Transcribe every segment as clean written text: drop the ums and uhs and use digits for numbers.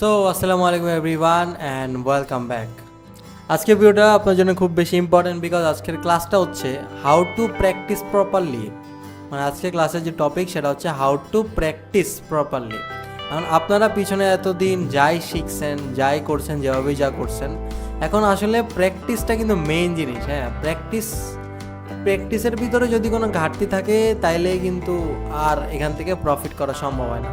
So আসসালামু আলাইকুম everyone and welcome back. আজকের ভিডিওটা আপনার জন্য খুব বেশি ইম্পর্টেন্ট বিকজ আজকের ক্লাসটা হচ্ছে হাউ টু প্র্যাকটিস প্রপারলি। মানে আজকের ক্লাসের যে টপিক সেটা হচ্ছে হাউ টু প্র্যাকটিস প্রপারলি। কারণ আপনারা পিছনে এতদিন যাই শিখছেন, যাই করছেন, যেভাবেই যা করছেন, এখন আসলে প্র্যাকটিসটা কিন্তু মেইন জিনিস। হ্যাঁ, প্র্যাকটিসের ভিতরে যদি কোনো ঘাটতি থাকে তাইলে কিন্তু আর এখান থেকে প্রফিট করা সম্ভব হয় না।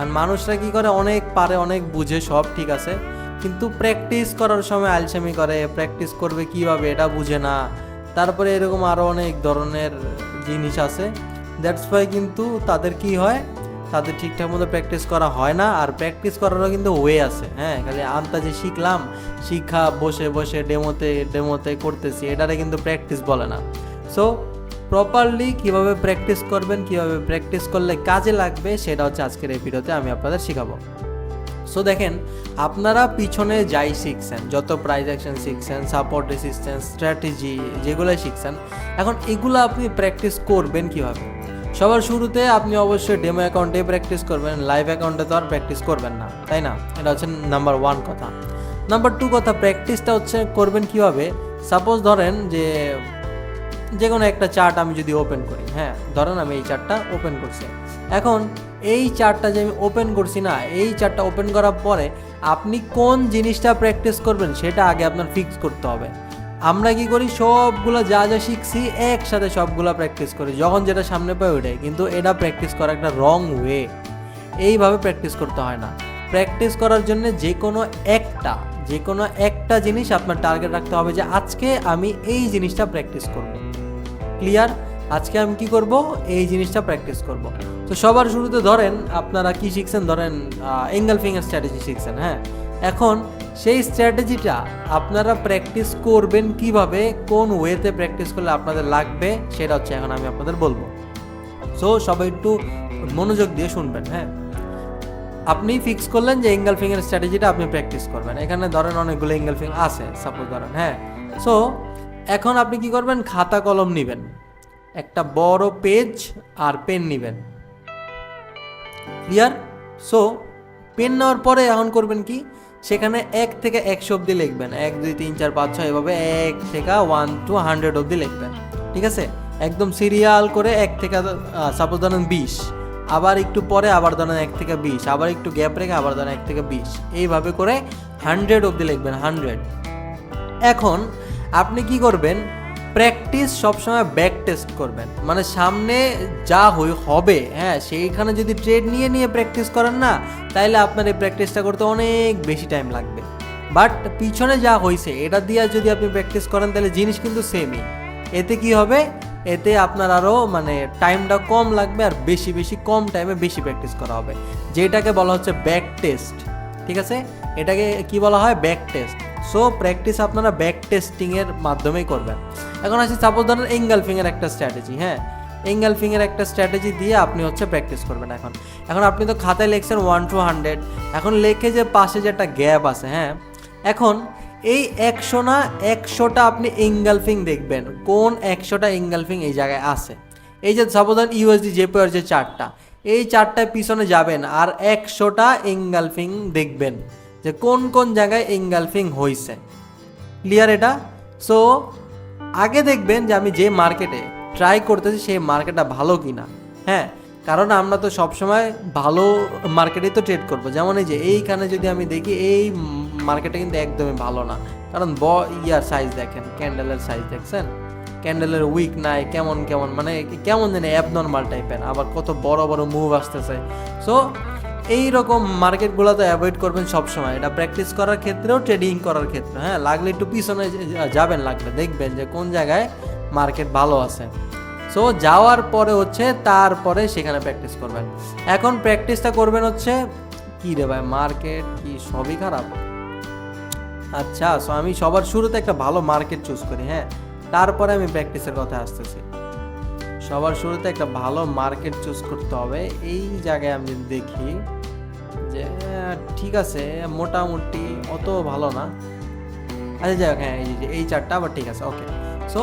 আর মানুষরা কি করে, অনেক পারে, অনেক বুঝে, সব ঠিক আছে, কিন্তু প্র্যাকটিস করার সময় আলসেমি করে, প্র্যাকটিস করবে কিভাবে এটা বুঝে না। তারপরে এরকম আরও অনেক ধরনের জিনিস আছে, দ্যাটস ওয়াই কিন্তু তাদের কি হয়, তাদের ঠিকঠাক মতো প্র্যাকটিস করা হয় না। আর প্র্যাকটিস করারও কিন্তু ওয়ে আছে। হ্যাঁ, খালি আন্তাজে শিখলাম, শিক্ষা বসে বসে ডেমোতে করতেছি, এটারে কিন্তু প্র্যাকটিস বলে না। সো প্রপারলি কীভাবে প্র্যাকটিস করবেন, কীভাবে প্র্যাকটিস করলে কাজে লাগবে, সেটা হচ্ছে আজকের এই ভিডিওতে আমি আপনাদের শেখাবো। সো দেখেন, আপনারা পিছনে যাই শিখছেন, যত প্রাইজ অ্যাকশন শিখছেন, সাপোর্ট রেসিস্ট্যান্স, স্ট্র্যাটেজি যেগুলোই শিখছেন, এখন এগুলো আপনি প্র্যাকটিস করবেন কীভাবে? সবার শুরুতে আপনি অবশ্যই ডেমো অ্যাকাউন্টে প্র্যাকটিস করবেন, লাইভ অ্যাকাউন্টে তো আর প্র্যাকটিস করবেন না, তাই না? এটা হচ্ছে নাম্বার 1 কথা। নাম্বার 2 কথা, প্র্যাকটিসটা হচ্ছে করবেন কীভাবে? সাপোজ ধরেন যে কোনো একটা চার্ট আমি যদি ওপেন করি, হ্যাঁ, ধরেন আমি এই চার্টটা ওপেন করছি। এখন এই চার্টটা যে আমি ওপেন করছি না, এই চার্টটা ওপেন করার পরে আপনি কোন জিনিসটা প্র্যাকটিস করবেন সেটা আগে আপনার ফিক্স করতে হবে। আমরা কি করি, সবগুলো যা যা শিখছি একসাথে সবগুলো প্র্যাকটিস করি, যখন যেটা সামনে পাই ওইটাই, কিন্তু এটা প্র্যাকটিস করা একটা রং ওয়ে। এইভাবে প্র্যাকটিস করতে হয় না। প্র্যাকটিস করার জন্য যে কোনো একটা জিনিস আপনার টার্গেট রাখতে হবে, যে আজকে আমি এই জিনিসটা প্র্যাকটিস করব। ক্লিয়ার? আজকে আমি কি করব? এই জিনিসটা প্র্যাকটিস করব। তো সবার শুরুতে ধরেন আপনারা কি শিখছেন, ধরেন এঙ্গেলফিংয়ের স্ট্র্যাটেজি শিখছেন। হ্যাঁ, এখন সেই স্ট্র্যাটেজিটা আপনারা প্র্যাকটিস করবেন কিভাবে, কোন ওয়েতে প্র্যাকটিস করলে আপনাদের লাগবে, সেটা হচ্ছে এখন আমি আপনাদের বলবো। সো সবাই একটু মনোযোগ দিয়ে শুনবেন। হ্যাঁ, আপনি ফিক্স করলেন যে এঙ্গেলফিংয়ের স্ট্র্যাটেজিটা আপনি প্র্যাকটিস করবেন। এখানে ধরেন অনেকগুলো এঙ্গেলফিং আছে সাপোজ ধরেন। হ্যাঁ, সো এখন আপনি কি করবেন, খাতা কলম নেবেন, একটা বড় পেজ আর পেন নেবেন। ক্লিয়ার? সো পেন নেওয়ার পরে এখন করবেন কি, সেখানে 1 থেকে 100 অব্দি লিখবেন। 1 2 3 4 5 6 এভাবে 1 থেকে 1 to 100 অব্দি লিখবেন। ঠিক আছে? একদম সিরিয়াল করে 1 থেকে সাপোজ ধরেন 20, আবার একটু পরে আবার ধরেন 1 থেকে 20, আবার একটু গ্যাপ রেখে আবার ধরেন 1 থেকে 20, এইভাবে করে 100 অব্দি লিখবেন। 100। এখন আপনি কি করবেন, প্র্যাকটিস সবসময় ব্যাক টেস্ট করবেন, মানে সামনে যা হবে, হ্যাঁ, সেইখানে যদি ট্রেড নিয়ে প্র্যাকটিস করেন না, তাইলে আপনার এই প্র্যাকটিসটা করতে অনেক বেশি টাইম লাগবে। বাট পিছনে যা হয়েছে এটা দিয়ে যদি আপনি প্র্যাকটিস করেন, তাহলে জিনিস কিন্তু সেমই। এতে কি হবে, এতে আপনার আরও মানে টাইমটা কম লাগবে, আর বেশি কম টাইমে বেশি প্র্যাকটিস করা হবে, যেটাকে বলা হচ্ছে ব্যাক টেস্ট। ঠিক আছে? এটাকে কি বলা হয়? Back test. সো প্র্যাকটিস আপনারা ব্যাক টেস্টিংয়ের মাধ্যমেই করবেন। এখন আসি সাপোজ ধরেন এঙ্গেলফিংয়ের একটা স্ট্র্যাটেজি। হ্যাঁ, এঙ্গেলফিংয়ের একটা স্ট্র্যাটেজি দিয়ে আপনি হচ্ছে প্র্যাকটিস করবেন। এখন আপনি তো খাতায় লিখছেন 1 to 100, এখন লেখে যে পাশে যে একটা গ্যাপ আছে, হ্যাঁ, এখন এই 100টা আপনি এঙ্গেলফিং দেখবেন, কোন 100টা এঙ্গেলফিং এই জায়গায় আছে। এই যে সাপোজ ধরেন ইউএসডি জেপিওর যে চার্টটা, এই চার্টটায় পিছনে যাবেন আর 100টা এঙ্গেলফিং দেখবেন যে কোন কোন জায়গায় এঙ্গেলফিং হয়েছে। ক্লিয়ার এটা? সো আগে দেখবেন যে আমি যে মার্কেটে ট্রাই করতেছি সেই মার্কেটটা ভালো কিনা। হ্যাঁ, কারণ আমরা তো সবসময় ভালো মার্কেটেই তো ট্রেড করবো। যেমন এই যে এইখানে যদি আমি দেখি, এই মার্কেটটা কিন্তু একদমই ভালো না, কারণ সাইজ দেখেন, ক্যান্ডেলের সাইজ দেখছেন, ক্যান্ডেলের উইক নাই, কেমন মানে কেমন জানি অ্যাবনর্মাল টাইপের, আবার কত বড় বড় মুভ আসতেছে। সো এইরকম মার্কেটগুলো তো অ্যাভয়েড করবেন সবসময়, এটা প্র্যাকটিস করার ক্ষেত্রেও, ট্রেডিং করার ক্ষেত্রে। হ্যাঁ, লাগলে একটু পিছনে যাবেন, লাগলে দেখবেন যে কোন জায়গায় মার্কেট ভালো আছে। সো যাওয়ার পরে হচ্ছে তারপরে সেখানে প্র্যাকটিস করবেন। এখন প্র্যাকটিসটা করবেন হচ্ছে কি রে ভাই, মার্কেট কি সবই খারাপ? আচ্ছা, সো আমি সবার শুরুতে একটা ভালো মার্কেট চুজ করি। হ্যাঁ, তারপরে আমি প্র্যাকটিসের কথা আসতেছি। সবার শুরুতে একটা ভালো মার্কেট চুজ করতে হবে। এই জায়গায় আমি দেখি যে ঠিক আছে, মোটামুটি অত ভালো না। আচ্ছা যাই হোক, হ্যাঁ, এই চারটা আবার ঠিক আছে, ওকে। সো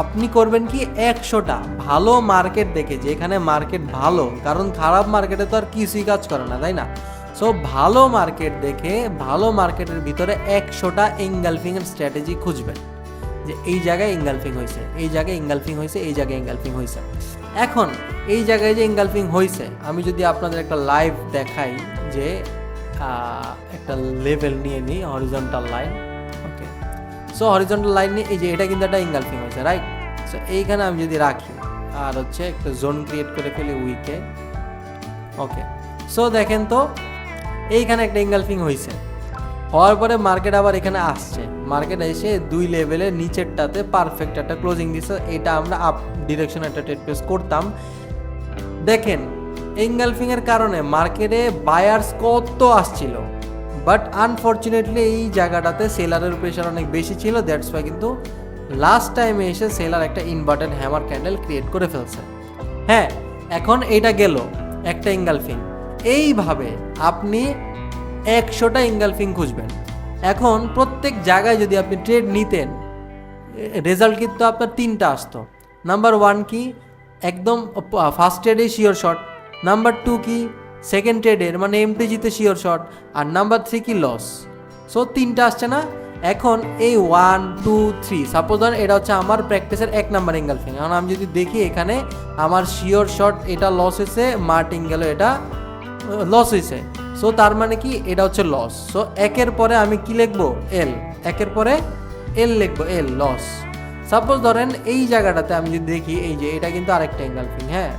আপনি করবেন কি, 100টা ভালো মার্কেট দেখে, যেখানে মার্কেট ভালো, কারণ খারাপ মার্কেটে তো আর কিছুই কাজ করে না, তাই না? সো ভালো মার্কেট দেখে ভালো মার্কেটের ভিতরে 100টা এঙ্গালফিংয়ের স্ট্র্যাটেজি খুঁজবেন, যে এই জায়গায় এঙ্গালফিং হয়েছে, এই জায়গায় এঙ্গালফিং হয়েছে, এই জায়গায় এঙ্গালফিং হয়েছে। এখন এই জায়গায় যে এঙ্গালফিং হয়েছে, আমি যদি আপনাদের একটা লাইভ দেখাই, যে একটা লেভেল নিয়ে নিই, হরিজন্টাল লাইন। ওকে, সো হরিজন্টাল লাইন নিয়ে এই যে এটা কিন্তু একটা এঙ্গালফিং হয়েছে, রাইট? সো এইখানে আমি যদি রাখি আর হচ্ছে একটা জোন ক্রিয়েট করে ফেলি উইকে। ওকে, সো দেখেন তো এইখানে একটা এঙ্গালফিং হয়েছে, হওয়ার পরে মার্কেট আবার এখানে আসছে, মার্কেট এসে 2 লেভেলের নিচেরটাতে পারফেক্ট একটা ক্লোজিং দিচ্ছে। এটা আমরা আপ ডিরেকশন একটা ট্রেড প্লেস করতাম। দেখেন এঙ্গালফিং এর কারণে মার্কেটে বায়ার্স কত আসছিল, বাট আনফরচুনেটলি এই জায়গাটাতে সেলারের প্রেশার অনেক বেশি ছিল, দ্যাটস ওয়াই কিন্তু লাস্ট টাইমে এসে সেলার একটা ইনভার্টেড হ্যামার ক্যান্ডেল ক্রিয়েট করে ফেলছে। হ্যাঁ, এখন এইটা গেল একটা এঙ্গালফিং। এইভাবে আপনি 100টা এঙ্গালফিং খুঁজবেন। এখন প্রত্যেক জায়গায় যদি আপনি ট্রেড নিতেন, রেজাল্ট কিন্তু আপনার 3টা আসতো। নাম্বার 1 কি, একদম ফার্স্ট ট্রেডে শিওর শর্ট। নাম্বার 2 কি, সেকেন্ড ট্রেডের মানে এমটিজিতে শিওর শর্ট। আর নাম্বার 3 কি, লস। সো 3টা আসছে না? এখন এই 1 2 3, সাপোজ ধরেন এটা হচ্ছে আমার প্র্যাকটিসের 1 নাম্বার এঙ্গালফিং। এখন আমি যদি দেখি এখানে আমার শিওর শর্ট এটা লস হয়েছে, মার্টিঙ্গেল এটা লস হয়েছে, সো তার মানে কি এটা হচ্ছে লস। সো একের পরে আমি কি লিখবো, এল, একের পরে এল লিখবো, এল লস। সাপোজ ধরেন এই জায়গাটাতে আমি যদি দেখি, এই যে এটা কিন্তু আরেকটা এঙ্গালফিং, হ্যাঁ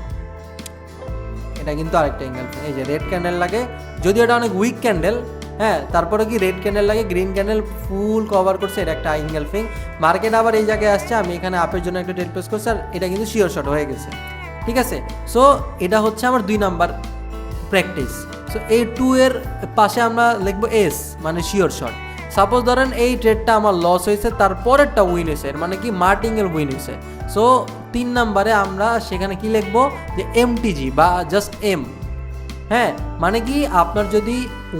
এটা কিন্তু আরেকটা এঙ্গালফিং, এই যে রেড ক্যান্ডেল লাগে, যদিও এটা অনেক উইক ক্যান্ডেল, হ্যাঁ তারপরে কি রেড ক্যান্ডেল লাগে, গ্রিন ক্যান্ডেল ফুল কভার করছে, এটা একটা এঙ্গালফিং। মার্কেট আবার এই জায়গায় আসছে, আমি এখানে আপের জন্য একটা ট্রেড প্লেস করছি, আর এটা কিন্তু শিওর শর্ট হয়ে গেছে, ঠিক আছে? সো এটা হচ্ছে আমার 2 নাম্বার প্র্যাকটিস। সো এই 2 এর পাশে আমরা লিখবো এস, মানে শিওর শর্ট। সাপোজ ধরেন এই ট্রেডটা আমার লস হয়েছে, তারপরেরটা উইন হয়েছে, মানে কি মার্টিঙ্গেল উইন হয়েছে। সো 3 নাম্বারে আমরা সেখানে কি লিখবো, যে এমটিজি বা জাস্ট এম। হ্যাঁ, মানে কি আপনার যদি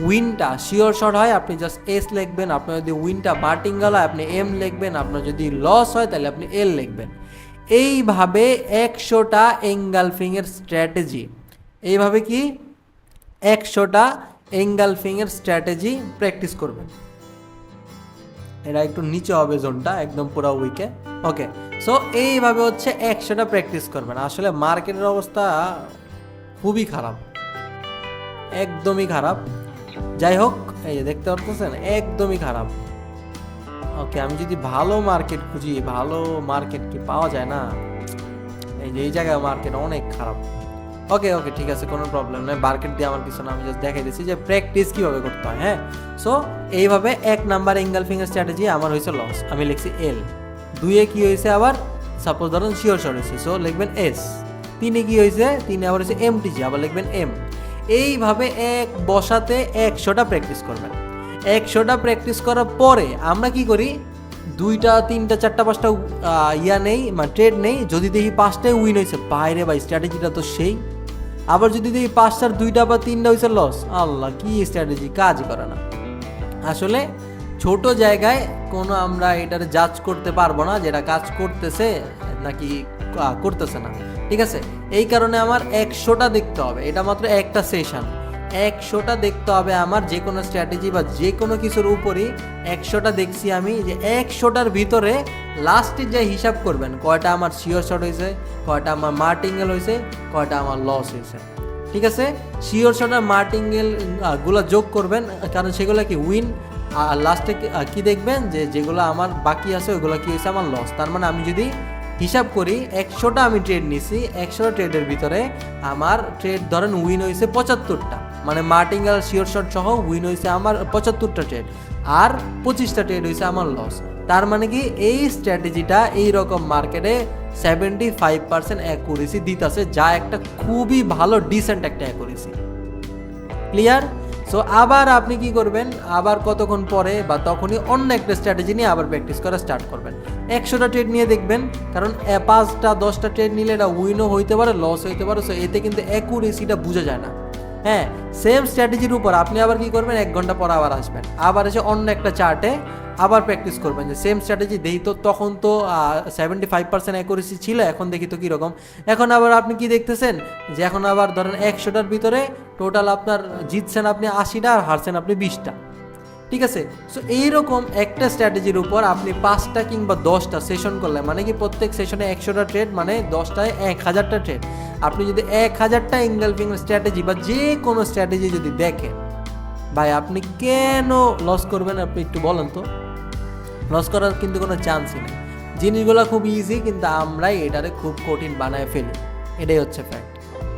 উইনটা শিওর শর্ট হয় আপনি জাস্ট এস লিখবেন, আপনার যদি উইনটা মার্টিঙ্গেল হয় আপনি এম লিখবেন, আপনার যদি লস হয় তাহলে আপনি এল লিখবেন। এইভাবে 100টা এঙ্গালফিংয়ের স্ট্র্যাটেজি, এইভাবে কি 100টা এঙ্গালফিংয়ের স্ট্র্যাটেজি প্র্যাকটিস করবেন। এটা একটু নিচে হবে জোনটা, একদম পুরো উইকে। ওকে, সো এইভাবে হচ্ছে 100টা প্র্যাকটিস করবেন। আসলে মার্কেটের অবস্থা খুবই খারাপ, একদমই খারাপ। যাই হোক, এই যে দেখতে পারতেছেন একদমই খারাপ। ওকে, আমি যদি ভালো মার্কেট খুঁজি, ভালো মার্কেট কি পাওয়া যায় না? এই যে এই জায়গায় মার্কেট অনেক খারাপ। ওকে ওকে, ঠিক আছে, কোনো প্রবলেম নেই, মার্কেট দিয়ে আমার কিছু না, আমি জাস্ট দেখাই দিচ্ছি যে প্র্যাকটিস কীভাবে করতে হয়। হ্যাঁ, সো এইভাবে 1 নাম্বার এঙ্গালফিংয়ের স্ট্র্যাটেজি আমার হয়েছে লস, আমি লিখছি এল। 2-এ কী হয়েছে আবার, সাপোজ ধরুন শিওর শর্ট হয়েছে, সো লিখবেন এস। 3-এ কী হয়েছে, 3-এ আবার হয়েছে এমটিজি, আবার লিখবেন এম। এইভাবে এক বসাতে 100টা প্র্যাকটিস করবেন। 100টা প্র্যাকটিস করার পরে আমরা কি করি, 2টা 3টা 4টা 5টা ইয়া নেই, মানে ট্রেড নেই। যদি দেখি 5টায় উইন হয়েছে, বাইরে ভাই স্ট্র্যাটেজিটা তো সেই। আবার যদি দেখি 5টার 2টা বা 3টা হয়েছে লস, আল্লাহ কি স্ট্র্যাটেজি, কাজই করে না। আসলে ছোট জায়গায় কোনো আমরা এটার জাজ করতে পারবো না যেটা কাজ করতেছে নাকি করতেছে না, ঠিক আছে? এই কারণে আমার 100টা দেখতে হবে, এটা মাত্র একটা সেশন। 100টা দেখতে হবে আমার, যে কোনো স্ট্র্যাটেজি বা যে কোনো কিছুর উপরই 100টা দেখছি আমি, যে 100টার ভিতরে লাস্টে যে হিসাব করবেন কয়টা আমার শিওর শর্ট হয়েছে, কয়টা আমার মার্টিঙ্গেল হয়েছে, কয়টা আমার লস হয়েছে, ঠিক আছে? শিওর শর্ট আর মার্টিঙ্গেল গুলো যোগ করবেন, কারণ সেগুলো কি উইন। আর লাস্টে কি দেখবেন, যে যেগুলো আমার বাকি আছে ওইগুলো কি হয়েছে আমার লস। তার মানে আমি যদি হিসাব করি 100টা আমি ট্রেড নিছি, 100টা ট্রেডের ভিতরে আমার ট্রেড ধরেন উইন হয়েছে 75টা, মানে মার্টিঙ্গেল শিওর শর্ট সহ উইন হয়েছে আমার 75টা ট্রেড, আর 25টা ট্রেড হয়েছে আমার লস। তার মানে কি এই স্ট্র্যাটেজিটা এইরকম মার্কেটে 75% অ্যাকুরেসি দিতেছে, যা একটা খুবই ভালো ডিসেন্ট একটা অ্যাকুরেসি। ক্লিয়ার? সো আবার আপনি কি করবেন, আবার কতক্ষণ পরে বা তখনই অন্য একটা স্ট্র্যাটেজি নিয়ে আবার প্র্যাকটিস করা স্টার্ট করবেন। 100টা ট্রেড নিয়ে দেখবেন, কারণ 5টা 10টা ট্রেড নিলে এটা উইনও হইতে পারে, লস হইতে পারে। সো এতে কিন্তু অ্যাকুরেসিটা বোঝা যায় না। হ্যাঁ, সেম স্ট্র্যাটেজির উপর আপনি আবার কি করবেন, 1 ঘন্টা পর আবার আসবেন, আবার এসে অন্য একটা চার্টে আবার প্র্যাকটিস করবেন, যে সেম স্ট্র্যাটেজি দেই তো তখন তো 75% অ্যাকুরেসি ছিল, এখন দেখি তো কীরকম। এখন আবার আপনি কি দেখতেছেন, যে এখন আবার ধরেন 100টার ভিতরে টোটাল আপনার জিতছেন আপনি 80টা আর হারছেন আপনি 20টা। ঠিক আছে, সো এইরকম একটা স্ট্র্যাটেজির উপর আপনি 5টা কিংবা 10টা সেশন করলে, মানে কি প্রত্যেক সেশনে 100টা ট্রেড, মানে 10টায় 1000টা ট্রেড। আপনি যদি 1000টা এঙ্গেলফিং স্ট্র্যাটেজি বা যে কোনো স্ট্র্যাটেজি যদি দেখেন, ভাই আপনি কেন লস করবেন? আপনি একটু বলেন তো। লস করার কিন্তু কোনো চান্সই নেই। জিনিসগুলো খুব ইজি, কিন্তু আমরাই এটারে খুব কঠিন বানায় ফেলি, এটাই হচ্ছে ফ্যাক্ট।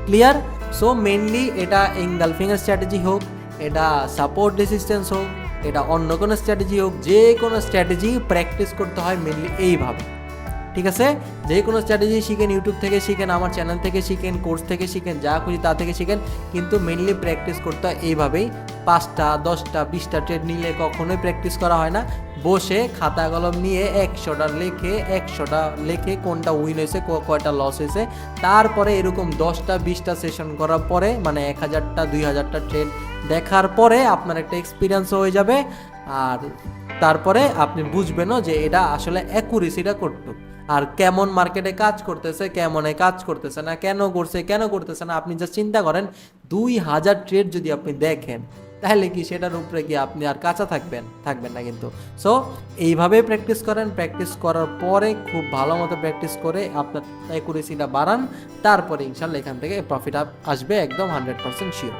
ক্লিয়ার? সো মেনলি এটা এঙ্গালফিংয়ের স্ট্র্যাটেজি হোক, এটা সাপোর্ট রেসিস্ট্যান্স হোক, এটা অন্য কোনো স্ট্র্যাটেজি হোক, যে কোনো স্ট্র্যাটেজি প্র্যাকটিস করতে হয় মেনলি এইভাবে। ঠিক আছে, যে কোনো স্ট্র্যাটেজি শিখেন, ইউটিউব থেকে শিখেন, আমার চ্যানেল থেকে শিখেন, কোর্স থেকে শিখেন, যা খুঁজি তা থেকে শিখেন, কিন্তু মেনলি প্র্যাকটিস করতে হয় এইভাবেই। 5টা 10টা 20টা ট্রেড নিলে কখনোই প্র্যাকটিস করা হয় না। বসে খাতা কলম নিয়ে 100টা লেখে কোনটা উইন হয়েছে, কয়টা লস হয়েছে, তারপরে এরকম 10টা 20টা সেশন করার পরে, মানে 1000টা 2000টা ট্রেড দেখার পরে আপনার একটা এক্সপিরিয়েন্স হয়ে যাবে। আর তারপরে আপনি বুঝবেনও যে এটা আসলে অ্যাকুরেসিটা কতটুকু, আর কেমন মার্কেটে কাজ করতেছে, কেমনে কাজ করতেছে না, কেন করতেছে না। আপনি যা চিন্তা করেন, 2000 ট্রেড যদি আপনি দেখেন, তাহলে কি সেটার উপরে কি আপনি আর কাঁচা থাকবেন না কিন্তু। সো এইভাবে প্র্যাকটিস করেন, প্র্যাকটিস করার পরে খুব ভালো মতো প্র্যাকটিস করে আপনার অ্যাকুরেসিটা বাড়ান, তারপরে ইনশাল্লাহ এখান থেকে প্রফিট আসবে একদম 100% শিওর।